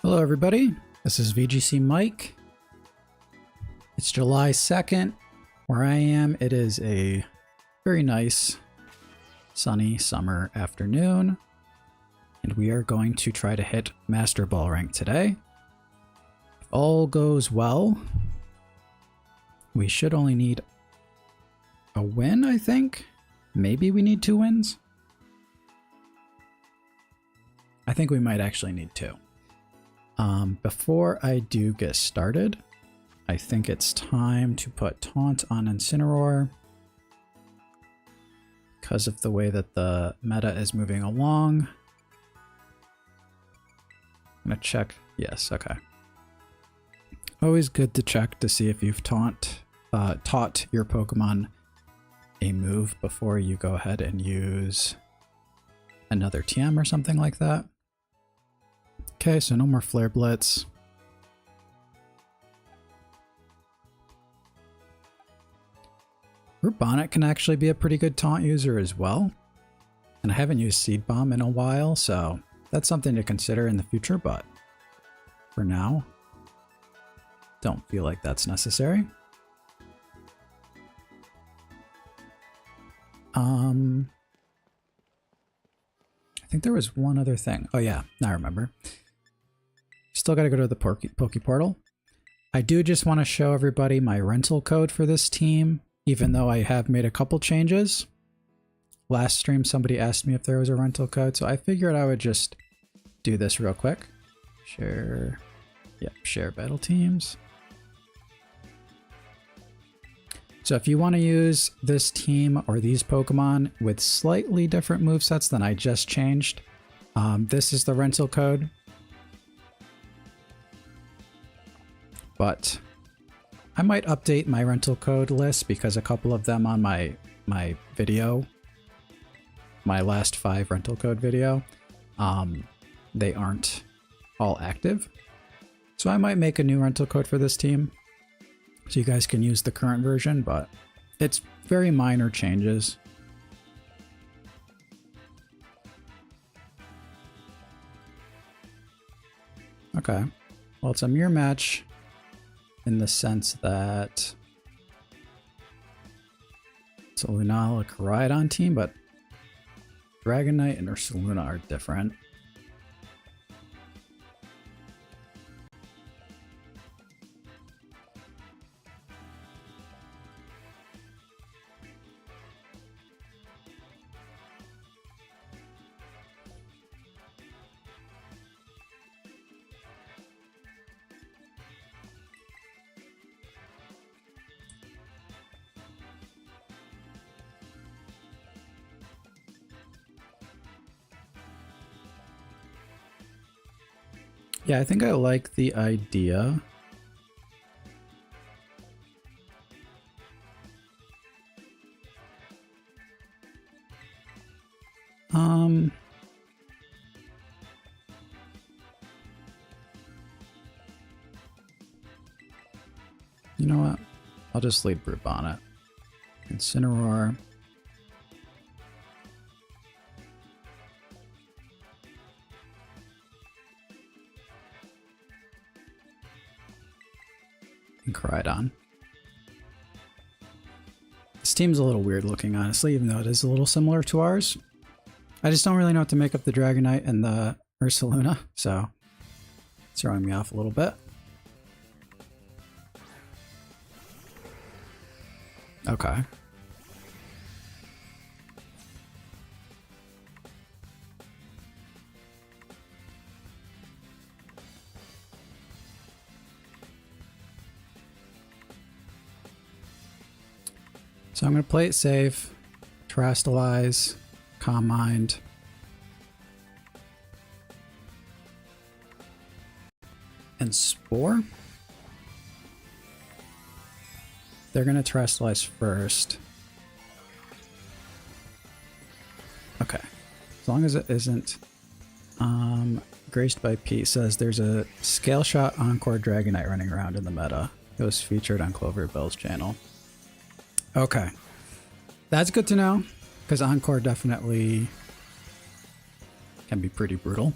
Hello everybody, this is VGC Mike. It's July 2nd. Where I am, it is a very nice sunny summer afternoon, and we are going to try to hit Masterball rank today. If all goes well, we should only need a win, I think. Maybe we need 2 wins. I think we might actually need 2. Before I do get started, I think it's time to put Taunt on Incineroar because of the way that the meta is moving along. I'm gonna check. Yes, okay. Always good to check to see if you've taught your Pokemon a move before you go ahead and use another TM or something like that. Okay, so no more Flare Blitz. Root Bonnet can actually be a pretty good taunt user as well. And I haven't used Seed Bomb in a while, so that's something to consider in the future, but for now, don't feel like that's necessary. I think there was one other thing. Oh yeah, now I remember. Still got to go to the Poke Portal. I do just want to show everybody my rental code for this team, even though I have made a couple changes. Last stream, somebody asked me if there was a rental code, so I figured I would just do this real quick. Share, yep, share battle teams. So if you want to use this team or these Pokemon with slightly different movesets than I just changed, this is the rental code. But I might update my rental code list because a couple of them on my video, my last 5 rental code video, they aren't all active. So I might make a new rental code for this team so you guys can use the current version, but it's very minor changes. Okay, well, it's a mirror match in the sense that it's a Lunala and Koraidon team, but Dragonite and Ursaluna are different. Yeah, I think I like the idea. You know what? I'll just lead Root Bonnet. Incineroar. And Koraidon. This team's a little weird looking, honestly, even though it is a little similar to ours. I just don't really know what to make up the Dragonite and the Ursaluna, so it's throwing me off a little bit. Okay. So I'm going to play it safe, Terastallize, Calm Mind. And Spore? They're going to Terastallize first. Okay. As long as it isn't graced by Pete says there's a Scale Shot Encore Dragonite running around in the meta. It was featured on Clover Bell's channel. Okay. That's good to know, because Encore definitely can be pretty brutal.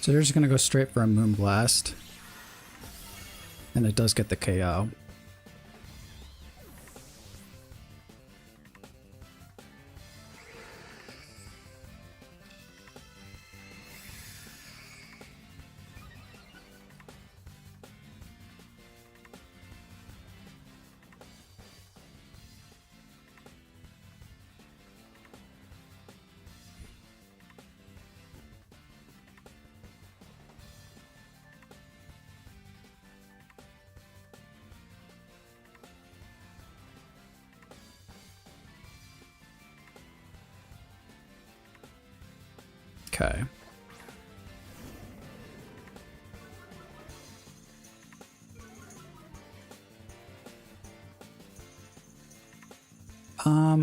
So they're just going to go straight for a Moonblast. And it does get the KO. Okay.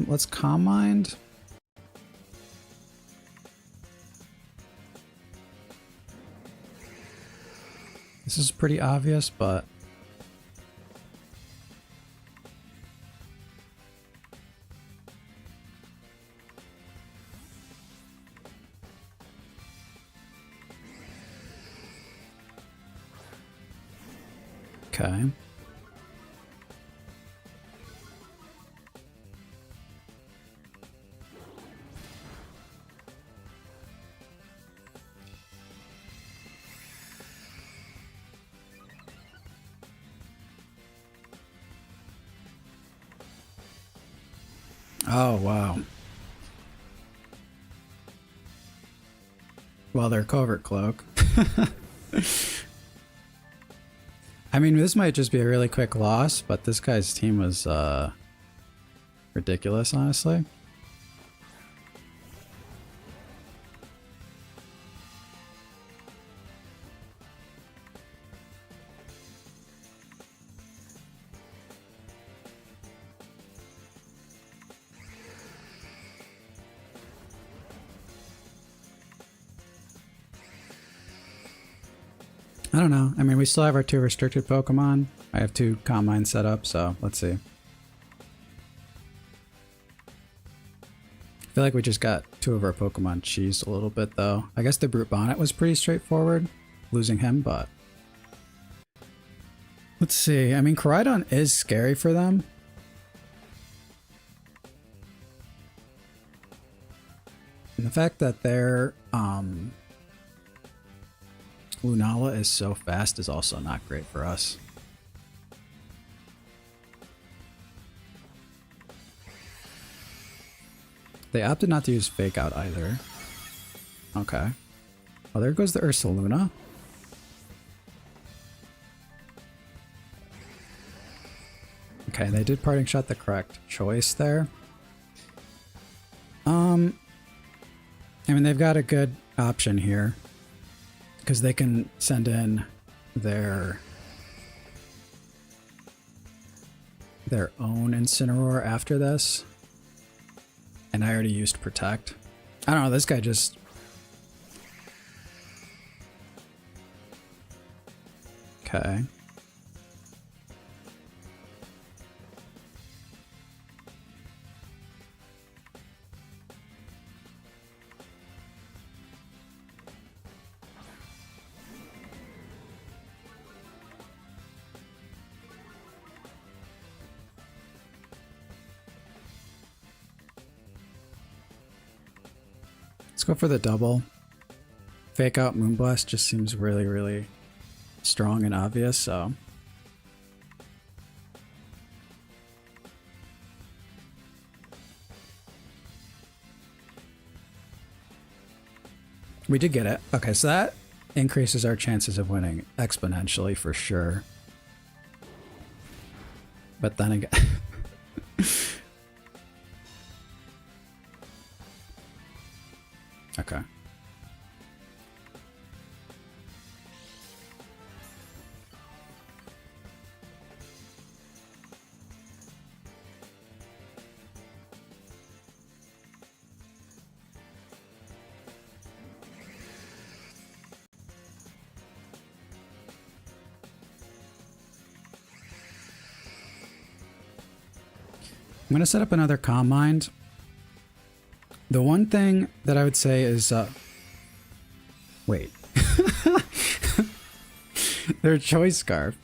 Let's Calm Mind. This is pretty obvious, but okay. Oh, wow. Well, they're Covert Cloak. I mean, this might just be a really quick loss, but this guy's team was ridiculous, honestly. I don't know. I mean, we still have our 2 restricted Pokemon. I have 2 Calm Mind set up, so let's see. I feel like we just got 2 of our Pokemon cheesed a little bit, though. I guess the Brute Bonnet was pretty straightforward, losing him, but... Let's see. I mean, Koraidon is scary for them. And the fact that their Lunala is so fast is also not great for us. They opted not to use Fake Out either. Okay. Oh, there goes the Ursaluna. Okay, they did Parting Shot the correct choice there. I mean, they've got a good option here. Because they can send in their own Incineroar after this. And I already used Protect. I don't know, this guy just... Okay. Let's go for the double. Fake Out Moonblast just seems really, really strong and obvious, so... We did get it. Okay, so that increases our chances of winning exponentially for sure. But then again... Okay. I'm going to set up another Calm Mind. The one thing that I would say is, wait. Their choice scarf.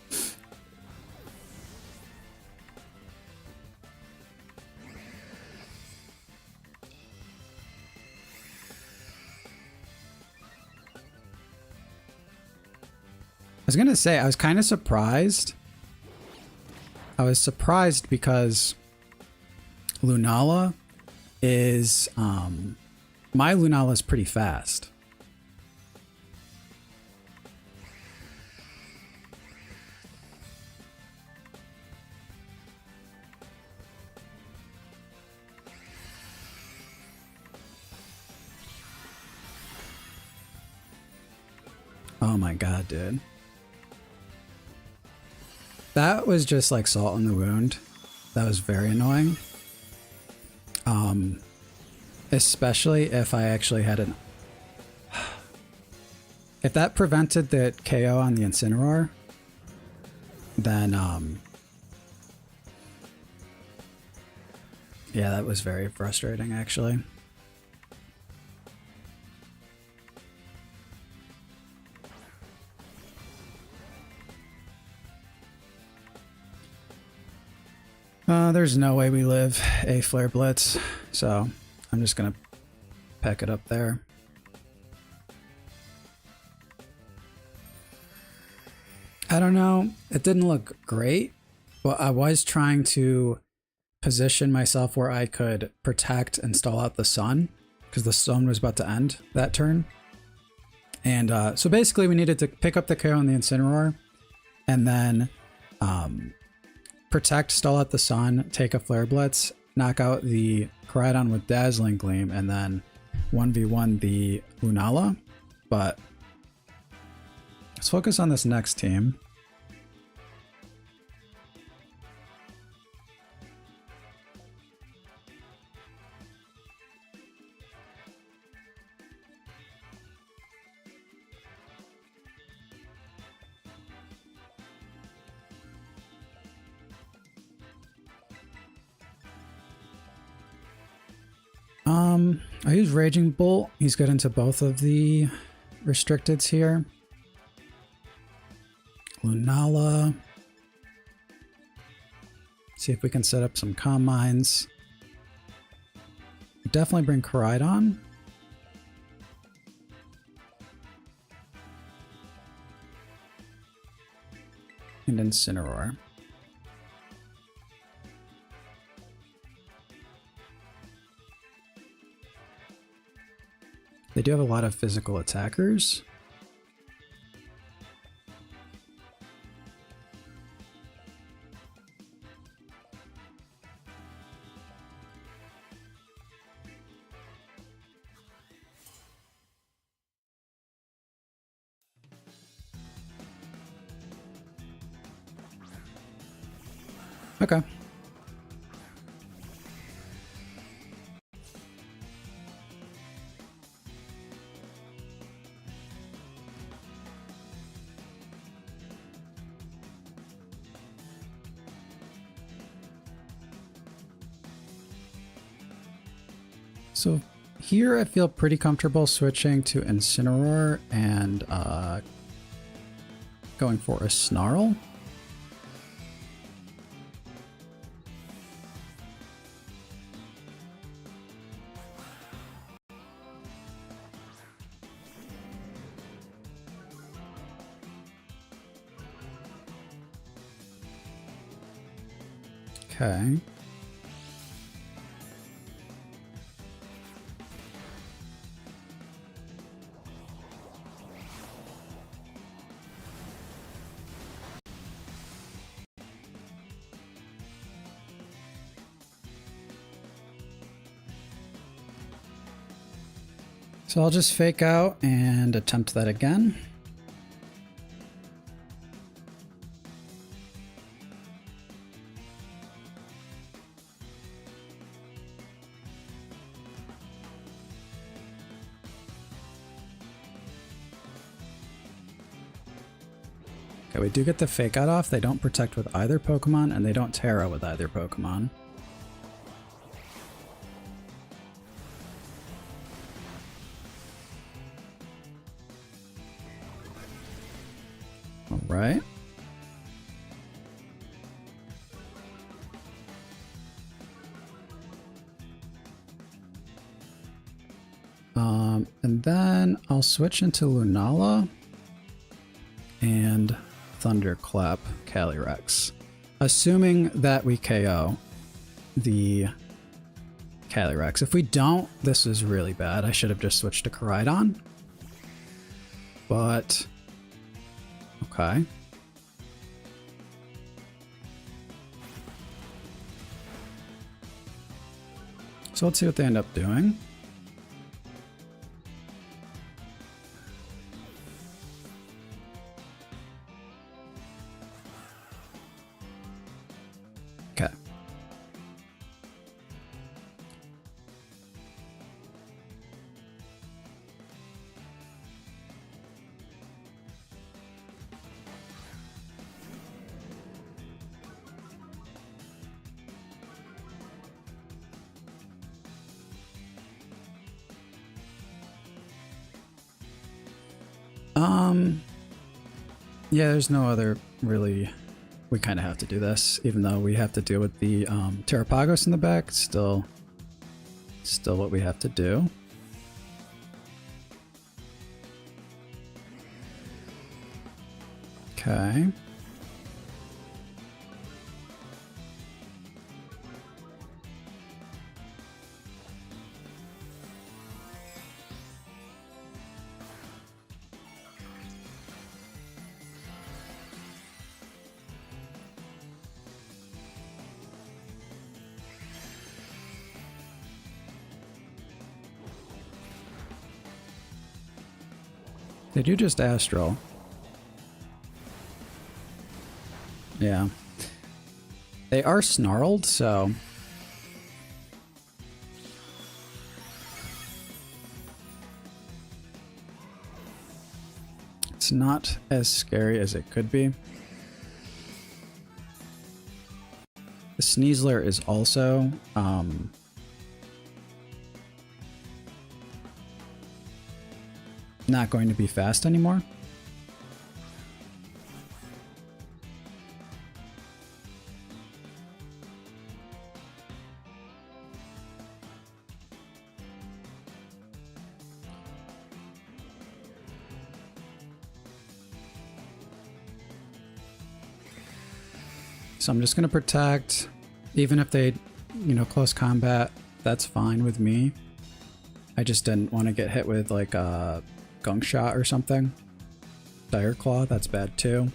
I was gonna say, I was kind of surprised. I was surprised because Lunala is, my Lunala is pretty fast. Oh my god, dude. That was just like salt in the wound. That was very annoying. Especially if I actually had an... If that prevented the KO on the Incineroar, then, yeah, that was very frustrating, actually. There's no way we live a Flare Blitz, so I'm just gonna pack it up there. I don't know, it didn't look great, but I was trying to position myself where I could protect and stall out the sun, because the sun was about to end that turn. And so basically we needed to pick up the KO on the Incineroar, and then protect, stall out the sun, take a Flare Blitz, knock out the Koraidon with Dazzling Gleam, and then 1v1 the Lunala. But let's focus on this next team. I use Raging Bolt. He's good into both of the restricteds here. Lunala. See if we can set up some Calm Minds. Definitely bring Koraidon. And Incineroar. They do have a lot of physical attackers. Okay. So here I feel pretty comfortable switching to Incineroar and going for a Snarl. Okay. So I'll just fake out and attempt that again. Okay, we do get the fake out off. They don't protect with either Pokemon, and they don't Terra with either Pokemon. right? And then I'll switch into Lunala and Thunderclap Calyrex, assuming that we KO the Calyrex. If we don't, this is really bad. I should have just switched to Koraidon. But okay. So let's see what they end up doing. Okay. Yeah, there's no other really. We kind of have to do this, even though we have to deal with the Terrapagos in the back. Still what we have to do. Okay. Did you just Astral? Yeah. They are snarled, so... it's not as scary as it could be. The Sneasler is also... not going to be fast anymore. So I'm just going to protect, even if they, you know, close combat, that's fine with me. I just didn't want to get hit with like a Gunk Shot or something. Dire Claw, that's bad too.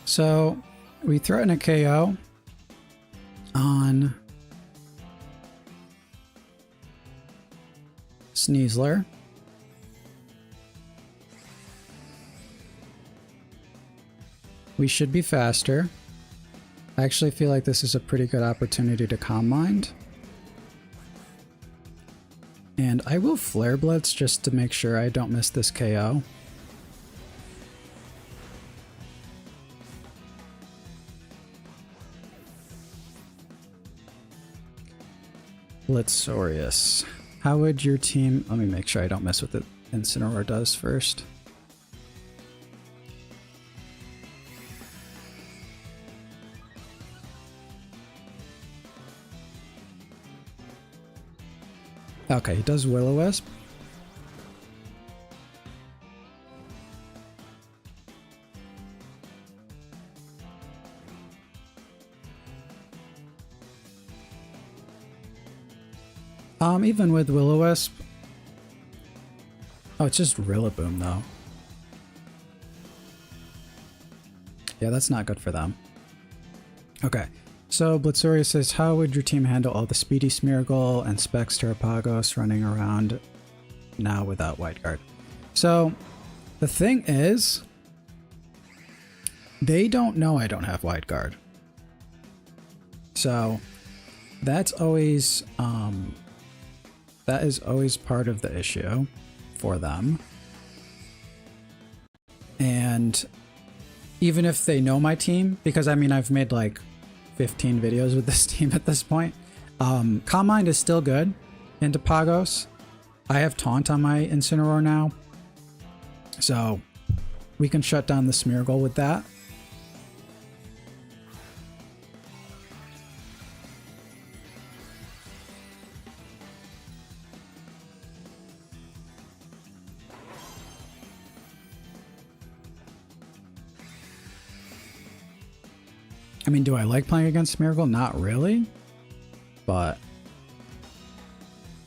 So we threaten a KO on Sneasler. We should be faster. I actually feel like this is a pretty good opportunity to Calm Mind. And I will Flare Blitz just to make sure I don't miss this KO. Blitzorius. How would your team... let me make sure I don't mess with it. Incineroar does first. Okay, he does Will-O-Wisp. Even with Will-O-Wisp. Oh, it's just Rillaboom though. Yeah, that's not good for them. Okay, so Blitzorius says, how would your team handle all the Speedy Smeargle and Specs Terrapagos running around now without White Guard? So, the thing is, They don't know I don't have wide guard. So that's always, that is always part of the issue for them. And even if they know my team, because I mean, I've made like 15 videos with this team at this point. Calm Mind is still good into Pagos. I have Taunt on my Incineroar now. So we can shut down the Smeargle with that. I mean, do I like playing against Smeargle? Not really, but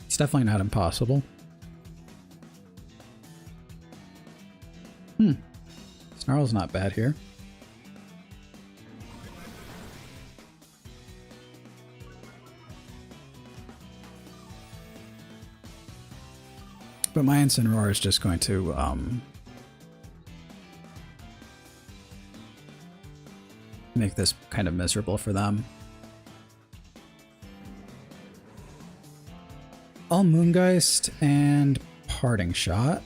it's definitely not impossible. Snarl's not bad here. But my Incineroar is just going to make this kind of miserable for them. I'll Moongeist and Parting Shot.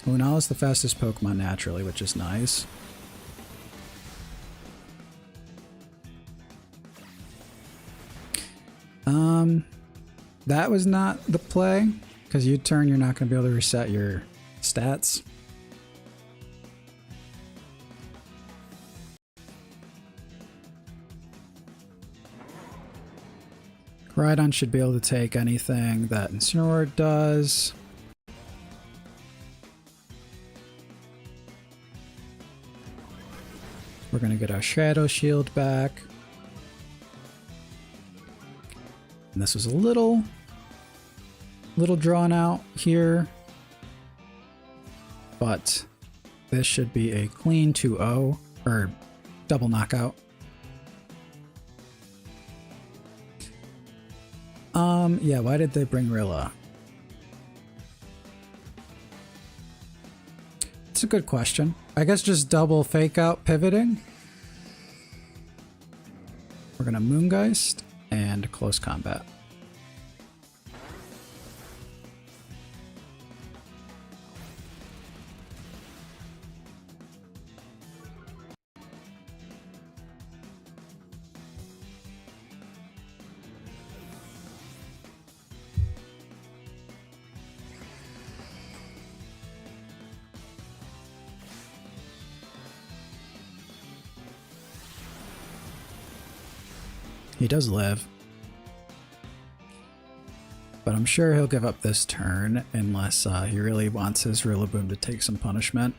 Lunala is the fastest Pokemon naturally, which is nice. That was not the play, because U-turn, you're not going to be able to reset your stats. Koraidon should be able to take anything that Incineroar does. We're going to get our Shadow Shield back. And this was a little drawn out here. But this should be a clean 2-0, or double knockout. Yeah, why did they bring Rilla? It's a good question. I guess just double fake out pivoting. We're gonna Moongeist and close combat. He does live. But I'm sure he'll give up this turn unless he really wants his Rillaboom to take some punishment.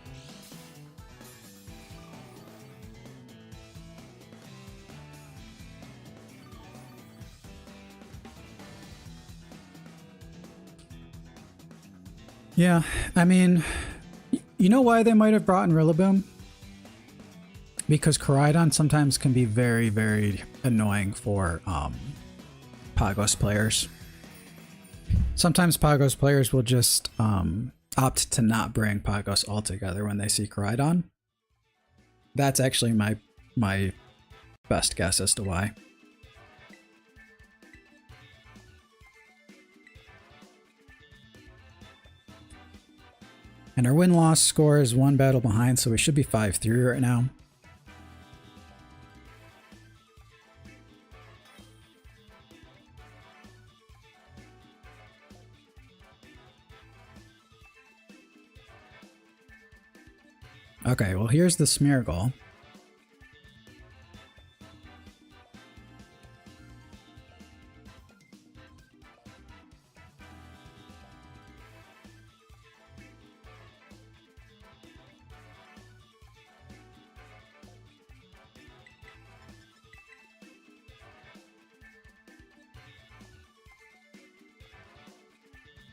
Yeah, I mean, you know why they might have brought in Rillaboom? Because Koraidon sometimes can be very, very annoying for Pagos players. Sometimes Pagos players will just opt to not bring Pagos altogether when they see Koraidon. That's actually my best guess as to why. And our win-loss score is 1 battle behind, so we should be 5-3 right now. Okay, well here's the Smeargle.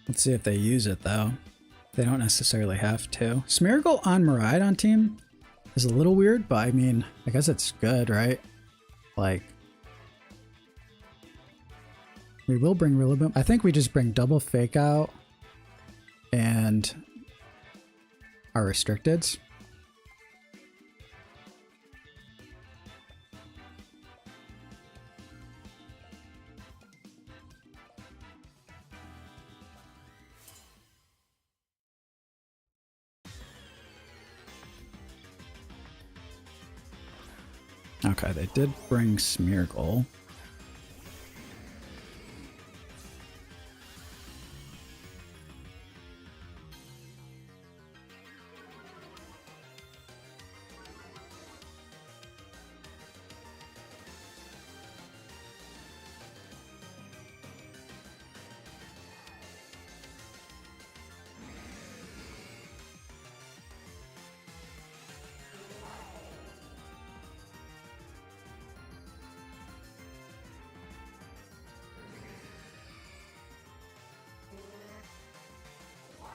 Let's see if they use it though. They don't necessarily have to. Smeargle on Miraidon team is a little weird, but I mean, I guess it's good, right? Like, we will bring Rillaboom. I think we just bring double fake out and our restricteds. Okay, they did bring Smeargle.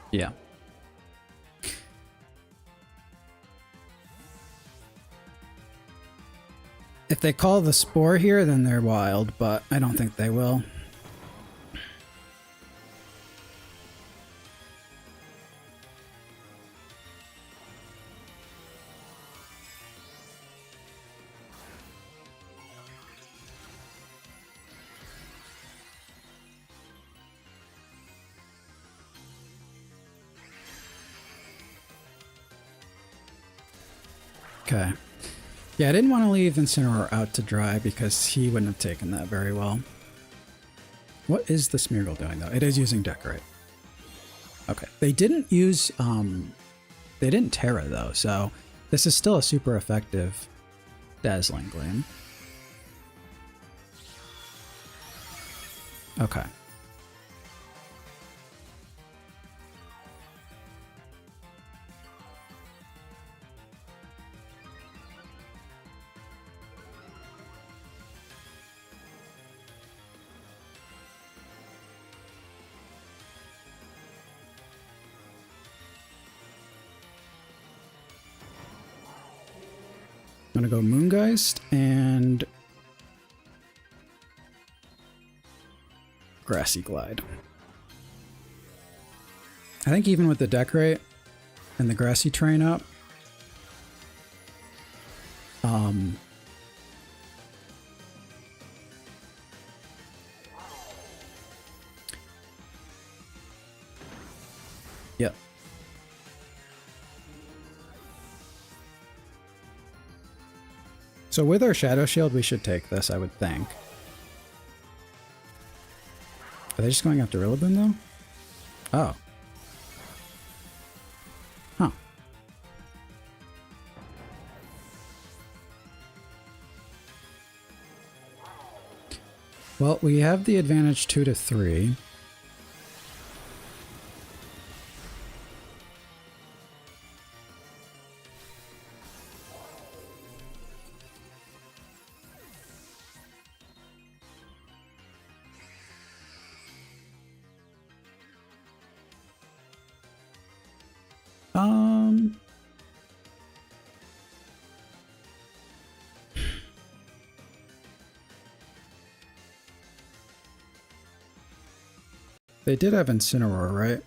Yeah. If they call the Spore here, then they're wild, but I don't think they will. Okay. Yeah, I didn't want to leave Incineroar out to dry because he wouldn't have taken that very well. What is the Smeargle doing though? It is using Decorate. Okay. They didn't use, they didn't Terra though, so this is still a super effective Dazzling Gleam. Okay. I'm gonna go Moongeist and Grassy Glide. I think even with the Decorate and the Grassy Train up, yep. So with our Shadow Shield, we should take this, I would think. Are they just going after Rillaboom though? Oh. Huh. Well, we have the advantage 2 to 3. They did have Incineroar, right?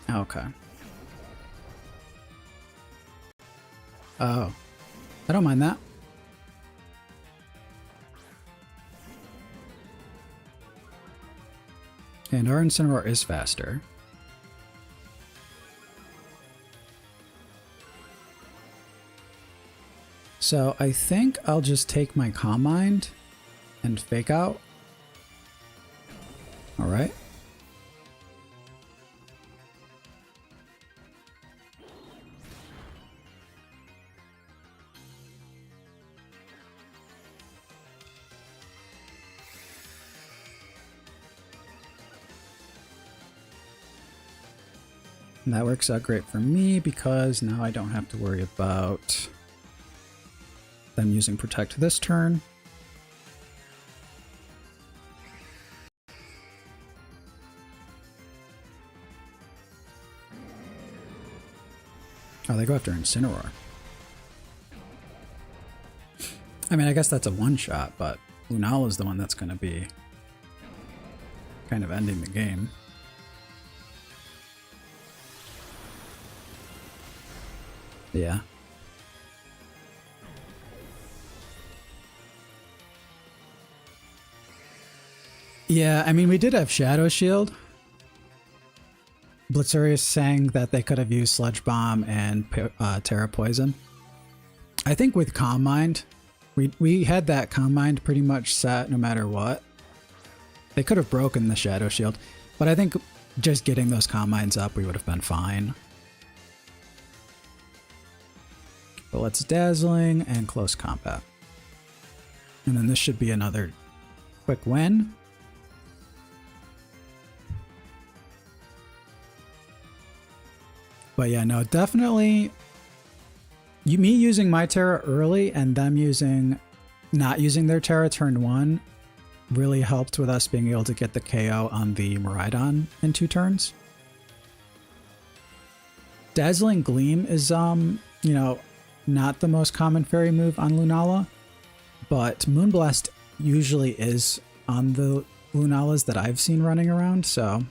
Okay. Oh. I don't mind that. And our Incineroar is faster. So I think I'll just take my Calm Mind and Fake Out. All right. And that works out great for me because now I don't have to worry about them using Protect this turn. Oh, they go after Incineroar. I mean, I guess that's a one-shot, but Lunala is the one that's going to be kind of ending the game. Yeah. Yeah, I mean, we did have Shadow Shield, Blitzuri is saying that they could have used Sludge Bomb and Terra Poison. I think with Calm Mind, we had that Calm Mind pretty much set no matter what. They could have broken the Shadow Shield, but I think just getting those Calm Minds up, we would have been fine. But let's Dazzling and Close Combat. And then this should be another quick win. But yeah, no, definitely me using my Terra early and them not using their Terra turn 1 really helped with us being able to get the KO on the Koraidon in 2 turns. Dazzling Gleam is, you know, not the most common fairy move on Lunala, but Moonblast usually is on the Lunalas that I've seen running around, so...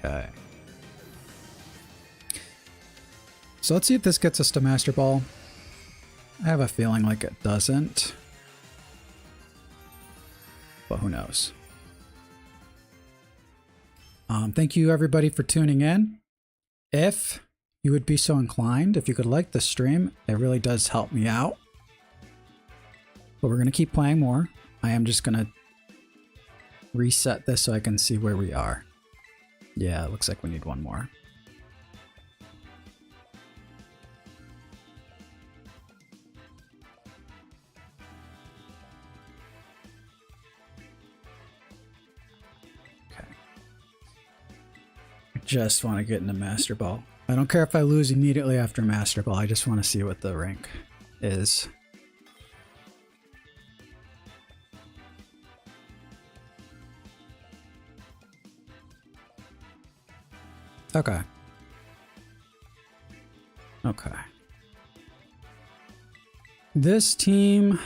Okay. So let's see if this gets us to Master Ball. I have a feeling like it doesn't. But who knows? Thank you everybody for tuning in. If you would be so inclined, if you could like the stream, it really does help me out. But we're going to keep playing more. I am just going to reset this so I can see where we are. Yeah, it looks like we need one more. Okay. I just want to get into Master Ball. I don't care if I lose immediately after Master Ball. I just want to see what the rank is. Okay. Okay. This team...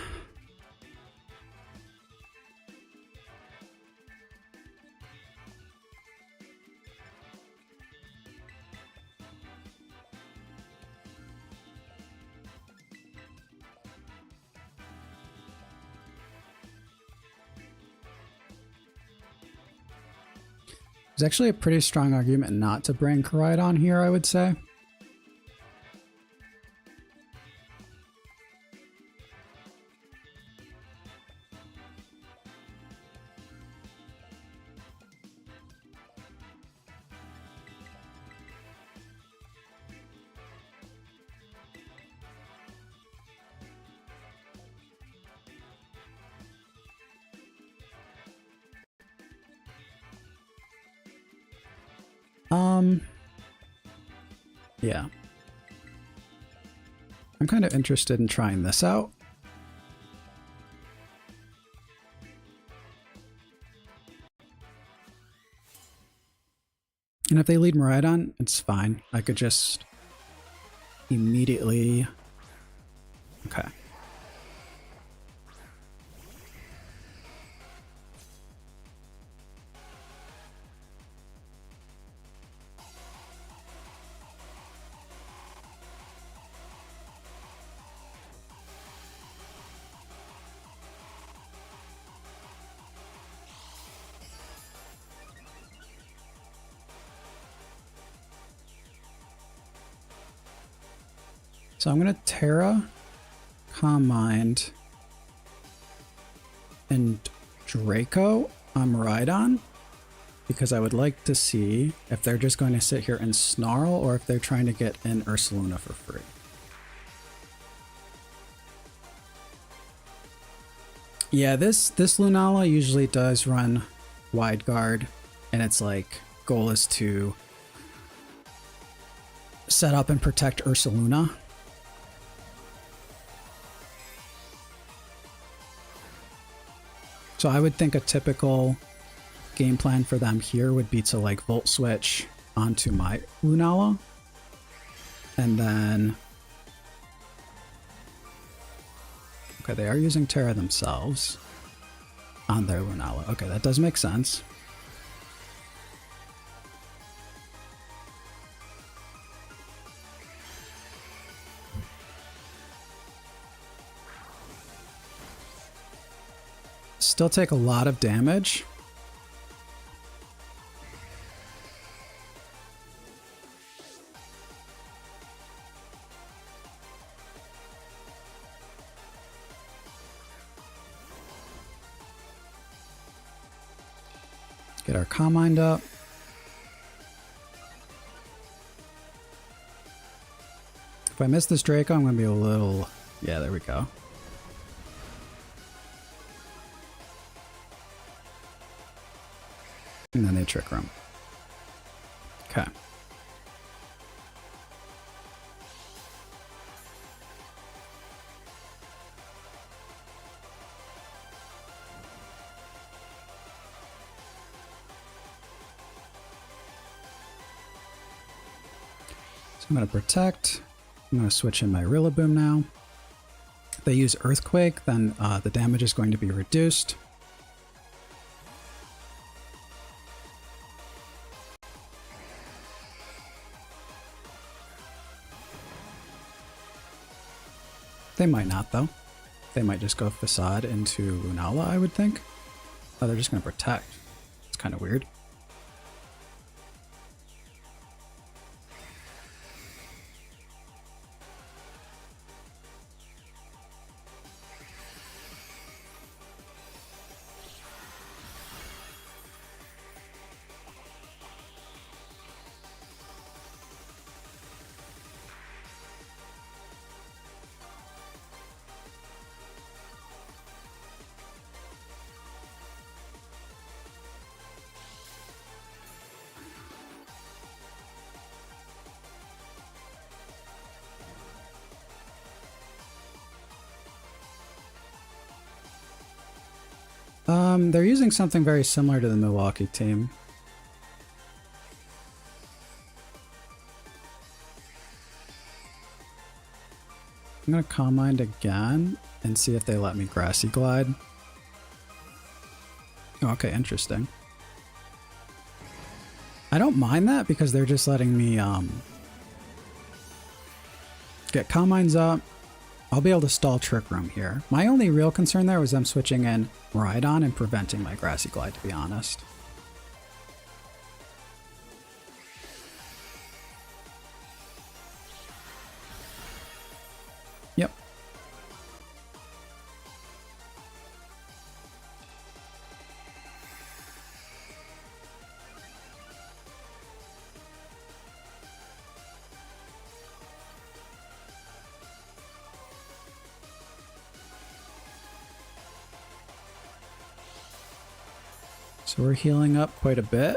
There's actually a pretty strong argument not to bring Koraidon here, I would say. Yeah. I'm kind of interested in trying this out. And if they lead Koraidon, it's fine. I could just immediately... Okay. So I'm going to Terra, Calm Mind, and Draco on Koraidon, because I would like to see if they're just going to sit here and snarl or if they're trying to get in Ursaluna for free. Yeah, this Lunala usually does run wide guard, and its like goal is to set up and protect Ursaluna. So I would think a typical game plan for them here would be to like Volt Switch onto my Lunala. And then... Okay, they are using Terra themselves on their Lunala. Okay, that does make sense. Still take a lot of damage. Get our Combine up. If I miss this Draco, I'm going to be a little... Yeah, there we go. And then they Trick Room. Okay. So I'm going to protect. I'm going to switch in my Rillaboom now. If they use Earthquake, then the damage is going to be reduced. They might not, though. They might just go Facade into Lunala, I would think. Oh, they're just going to protect. It's kind of weird. They're using something very similar to the Milwaukee team. I'm going to Combine again and see if they let me Grassy Glide. Oh, okay, interesting. I don't mind that because they're just letting me get Combines up. I'll be able to stall Trick Room here. My only real concern there was them switching in Koraidon and preventing my Grassy Glide, to be honest. Yep. So we're healing up quite a bit.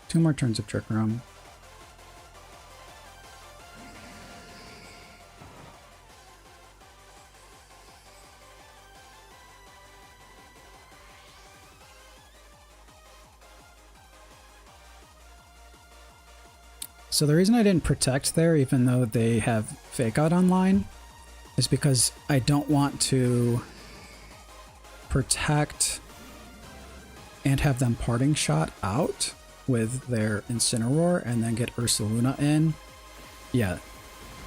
Two more turns of Trick Room. So the reason I didn't protect there, even though they have Fake Out online, is because I don't want to protect and have them Parting Shot out with their Incineroar and then get Ursaluna in. Yeah,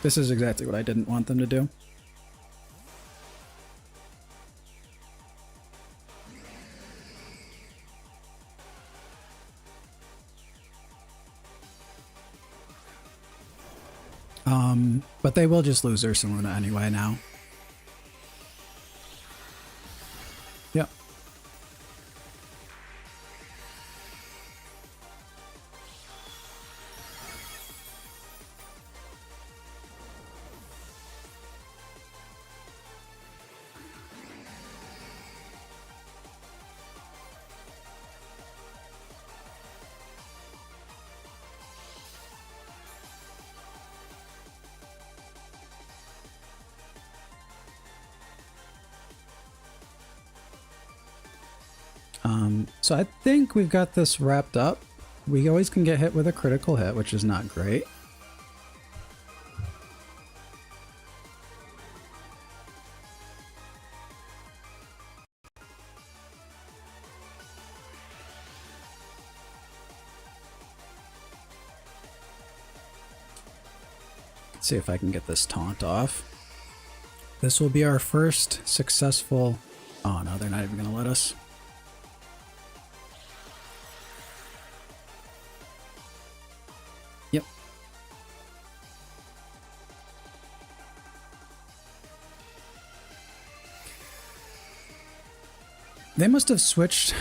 this is exactly what I didn't want them to do. But they will just lose Ursaluna anyway now. Yep. So I think we've got this wrapped up. We always can get hit with a critical hit, which is not great. Let's see if I can get this taunt off. This will be our first successful... Oh no, they're not even going to let us. Yep. They must have switched...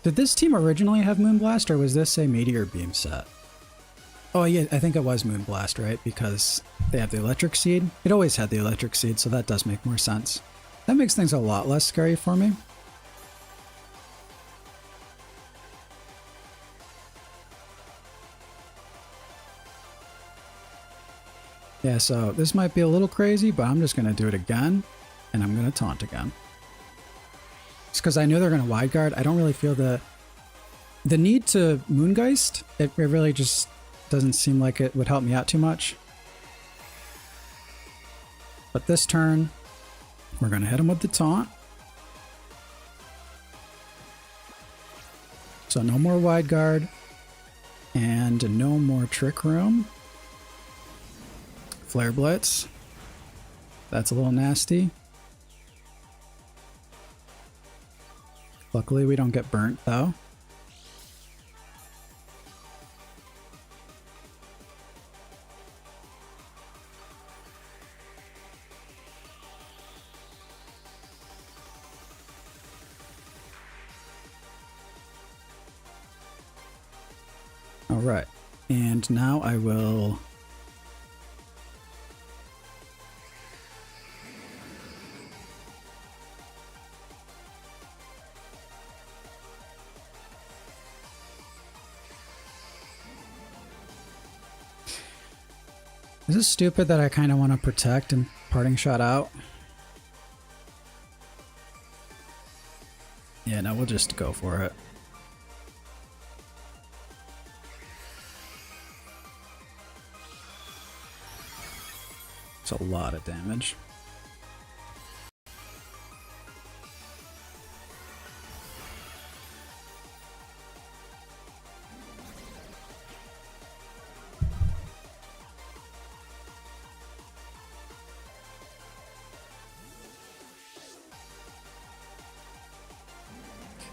Did this team originally have Moonblast, or was this a Meteor Beam set? Oh yeah, I think it was Moonblast, right? Because they have the Electric Seed. It always had the Electric Seed, so that does make more sense. That makes things a lot less scary for me. Yeah, so this might be a little crazy, but I'm just going to do it again, and I'm going to taunt again. It's because I knew they're going to wide guard. I don't really feel the need to Moongeist. It really just doesn't seem like it would help me out too much. But this turn, we're going to hit him with the taunt. So no more wide guard and no more Trick Room. Flare Blitz. That's a little nasty. Luckily we don't get burnt though. All right, and now I will Is it stupid that I kind of want to protect and parting shot out? Yeah, no, we'll just go for it. It's a lot of damage.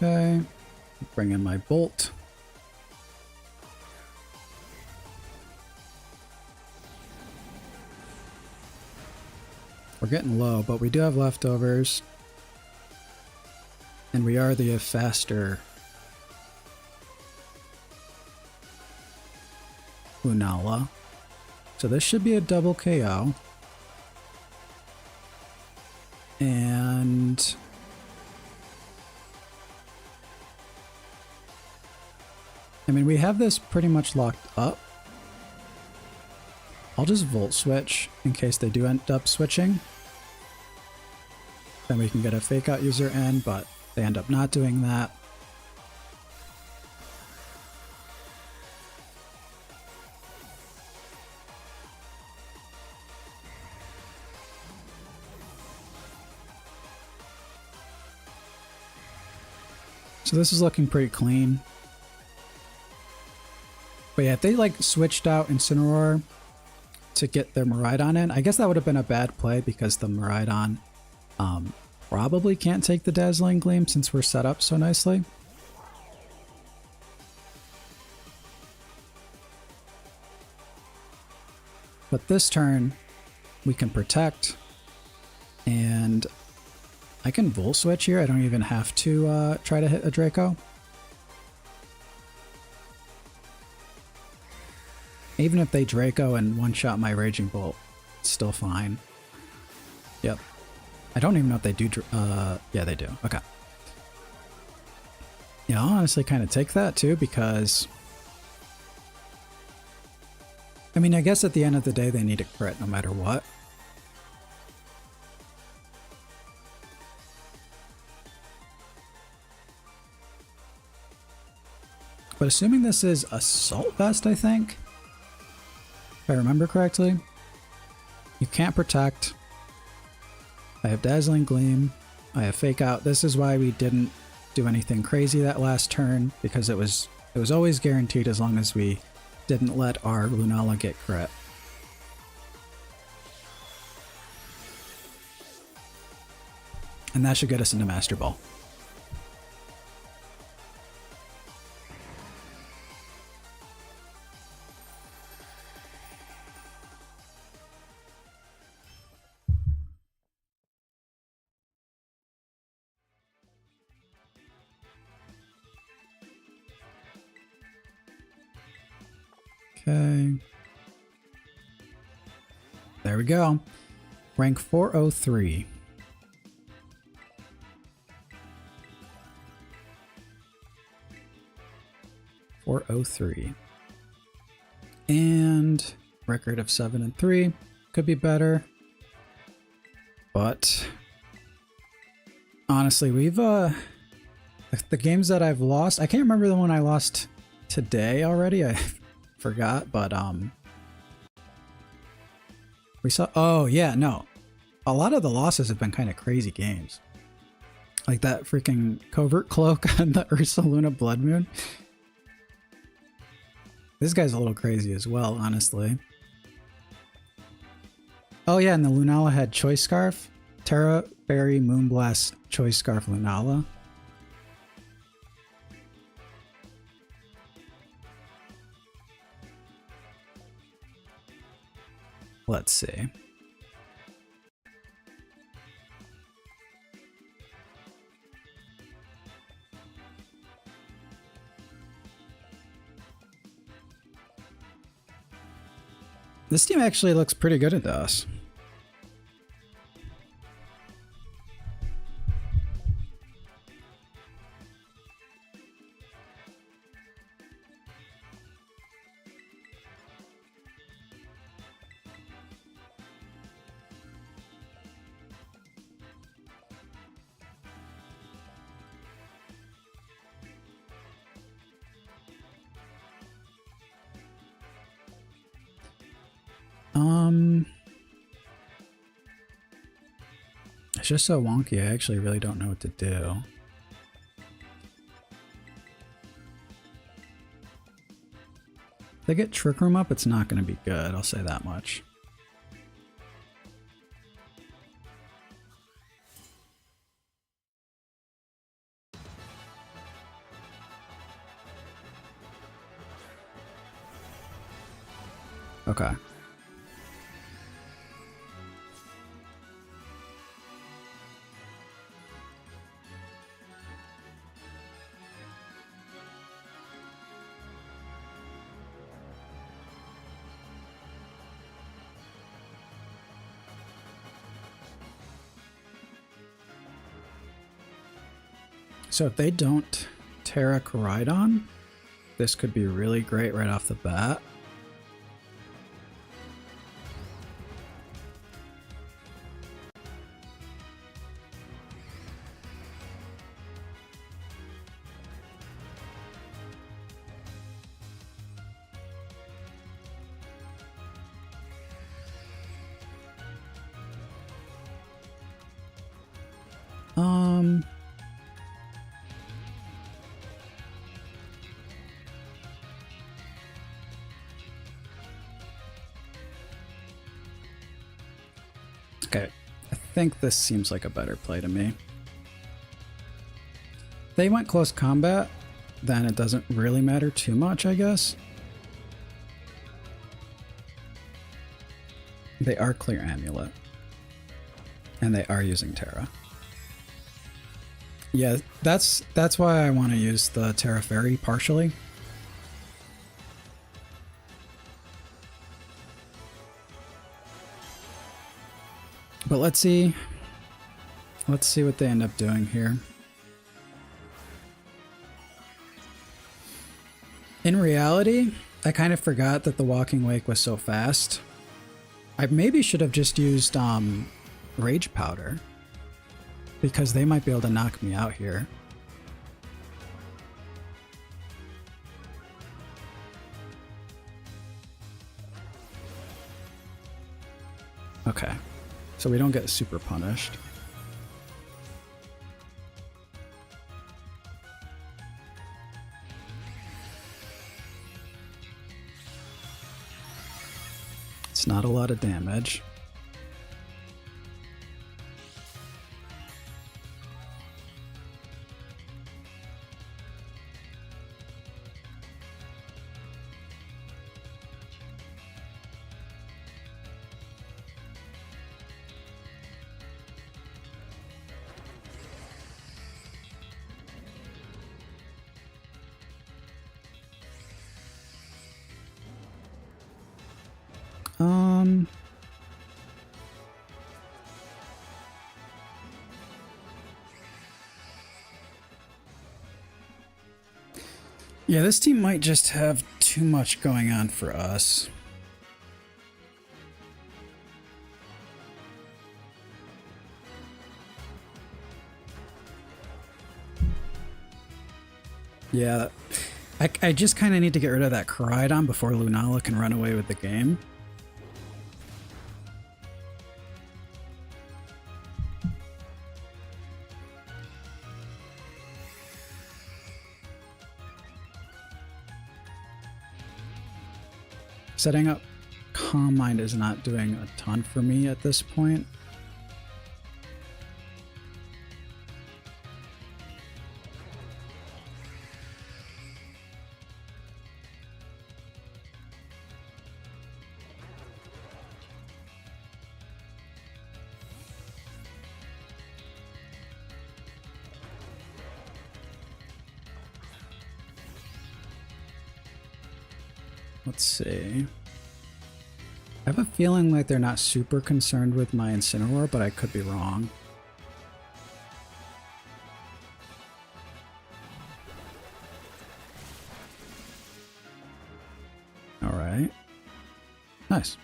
Okay, bring in my bolt. We're getting low, but we do have leftovers. And we are the faster Lunala. So this should be a double KO. And I mean, we have this pretty much locked up. I'll just Volt Switch in case they do end up switching. Then we can get a Fake Out user in, but they end up not doing that. So this is looking pretty clean. But yeah, if they like switched out Incineroar to get their Miraidon in, I guess that would have been a bad play because the Miraidon probably can't take the Dazzling Gleam since we're set up so nicely. But this turn, we can protect, and I can Volt Switch here. I don't even have to try to hit a Draco. Even if they Draco and one-shot my Raging Bolt, it's still fine. Yep. I don't even know if they do... yeah, they do. Okay. Yeah, I'll honestly kind of take that too, because... I mean, I guess at the end of the day, they need a crit no matter what. But assuming this is Assault Vest, I think, if I remember correctly, you can't protect. I have Dazzling Gleam. I have Fake Out. This is why we didn't do anything crazy that last turn, because it was always guaranteed as long as we didn't let our Lunala get crit. And that should get us into Master Ball. Okay. There we go. Rank 403. And record of 7-3. Could be better. But honestly, we've the games that I've lost, I can't remember the one I lost today already. I forgot, but we saw, oh yeah, no. A lot of the losses have been kind of crazy games. Like that freaking Covert Cloak on the Ursa Luna Blood Moon. This guy's a little crazy as well, honestly. Oh yeah, and the Lunala had Choice Scarf. Terra, Fairy, Moonblast, Choice Scarf, Lunala. Let's see. This team actually looks pretty good at us. It's just so wonky, I actually really don't know what to do. If they get Trick Room up, it's not going to be good, I'll say that much. Okay. So if they don't Terra Koraidon, this could be really great right off the bat. Okay, I think this seems like a better play to me. If they went close combat, then it doesn't really matter too much, I guess. They are clear Amulet. And they are using Terra. Yeah, that's why I want to use the Terra Fairy partially. But let's see what they end up doing here. In reality, I kind of forgot that the Walking Wake was so fast. I maybe should have just used Rage Powder, because they might be able to knock me out here. Okay. So we don't get super punished. It's not a lot of damage. Yeah, this team might just have too much going on for us. Yeah, I just kind of need to get rid of that Koraidon before Lunala can run away with the game. Setting up Calm Mind is not doing a ton for me at this point. Let's see. I have a feeling like they're not super concerned with my Incineroar, but I could be wrong. All right. Nice.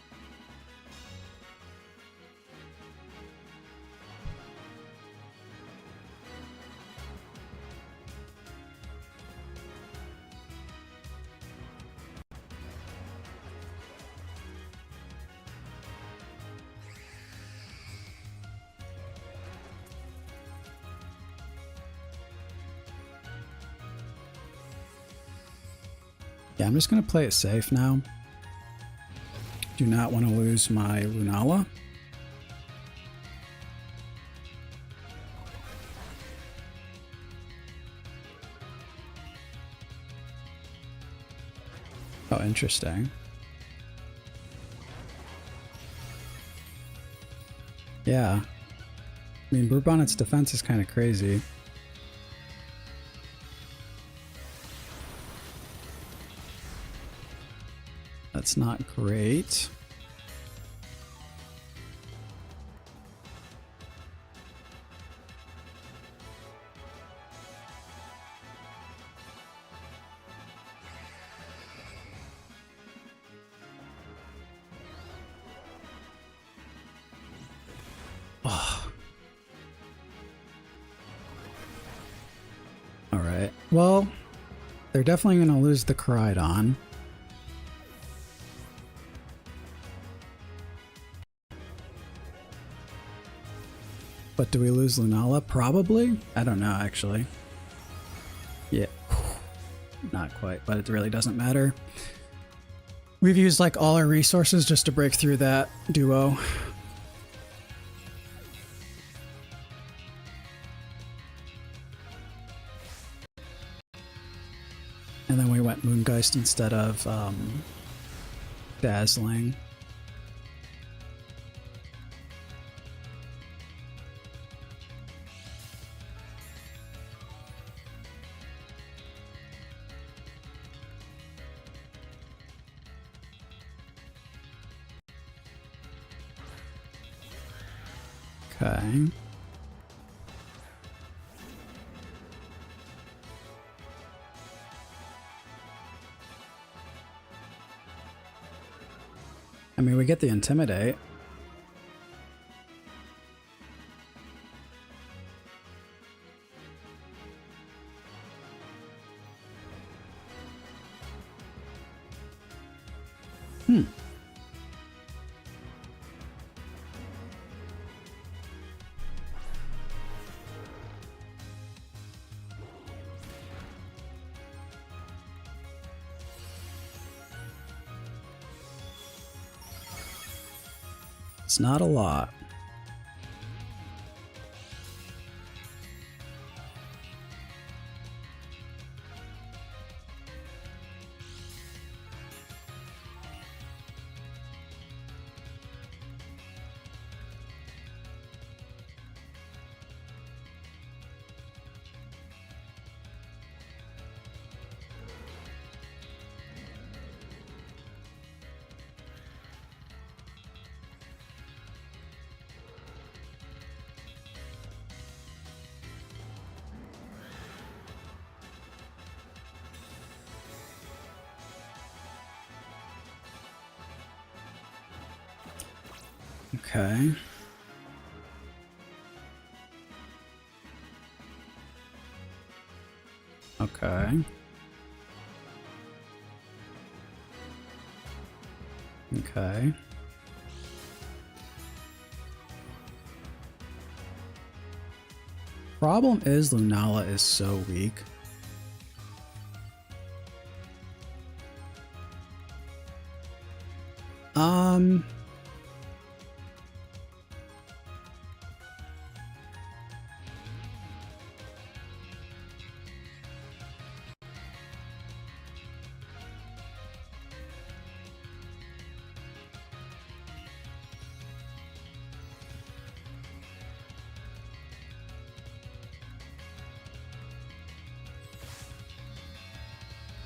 Yeah, I'm just going to play it safe now. Do not want to lose my Lunala. Oh, interesting. Yeah. I mean, Bourbonnet's defense is kind of crazy. That's not great. Oh. All right. Well, they're definitely going to lose the Koraidon. But do we lose Lunala? Probably. I don't know, actually. Yeah. Not quite, but it really doesn't matter. We've used like all our resources just to break through that duo. And then we went Moongeist instead of Dazzling. Okay. I mean, we get the Intimidate. It's not a lot. Okay. Okay. Okay. Problem is Lunala is so weak.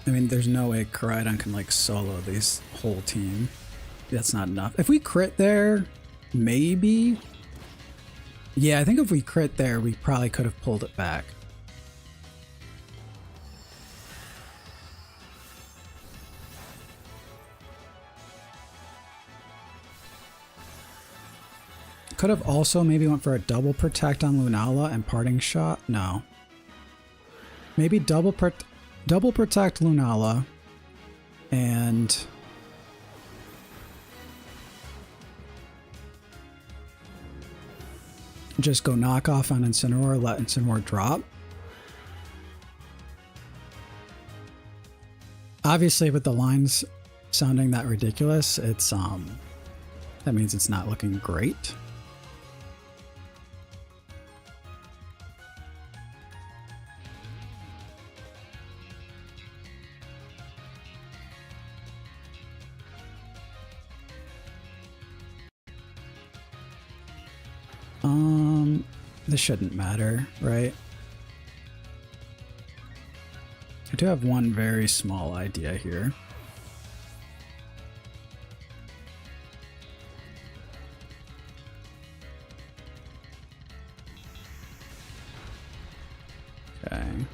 I mean, there's no way Koraidon can like solo this whole team. That's not enough. If we crit there, maybe. Yeah, I think if we crit there, we probably could have pulled it back. Could have also maybe went for a double protect on Lunala and parting shot. No. Maybe double protect Lunala and just go knock off on Incineroar, let Incineroar drop. Obviously with the lines sounding that ridiculous, it's that means it's not looking great. This shouldn't matter, right? I do have one very small idea here. Okay.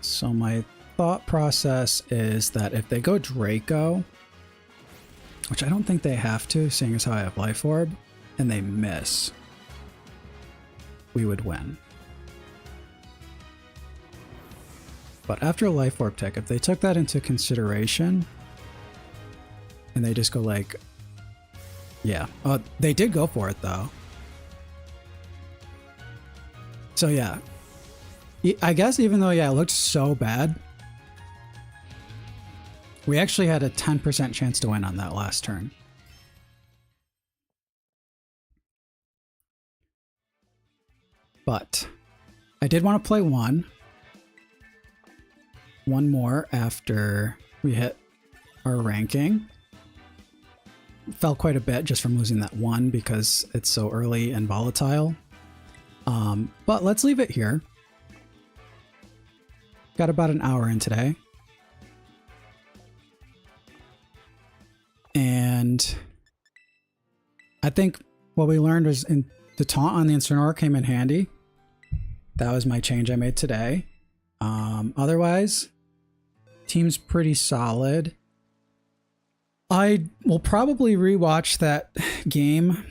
So my thought process is that if they go Draco, which I don't think they have to, seeing as how I have Life Orb, and they miss, we would win. But after Life Orb Tech, if they took that into consideration, and they just go like, yeah, they did go for it though. So yeah. I guess even though, yeah, it looked so bad, we actually had a 10% chance to win on that last turn. But I did want to play one more after we hit our ranking. Fell quite a bit just from losing that one because it's so early and volatile. But let's leave it here. Got about an hour in today. And I think what we learned was the taunt on the Incineroar came in handy. That was my change I made today. Otherwise, team's pretty solid. I will probably rewatch that game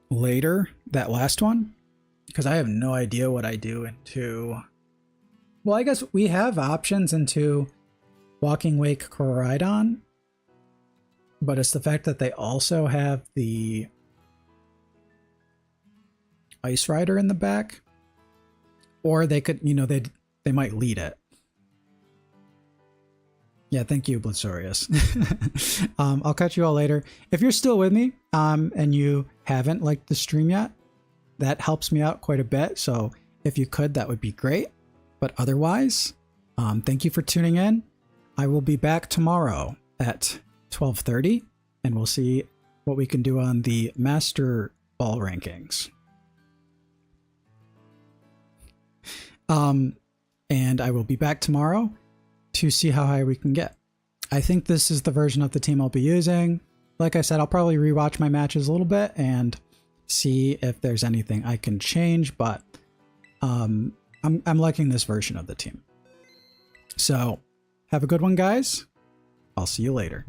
later, that last one, because I have no idea what I do into... Well, I guess we have options into Walking Wake Koraidon, but it's the fact that they also have the Ice Rider in the back, or they could, you know, they might lead it. Yeah, thank you, Blitzorius. I'll catch you all later. If you're still with me and you haven't liked the stream yet, that helps me out quite a bit. So if you could, that would be great. But otherwise, thank you for tuning in. I will be back tomorrow at 12:30, and we'll see what we can do on the Masterball rankings. And I will be back tomorrow to see how high we can get. I think this is the version of the team I'll be using. Like I said, I'll probably rewatch my matches a little bit and see if there's anything I can change, but I'm liking this version of the team. So have a good one, guys. I'll see you later.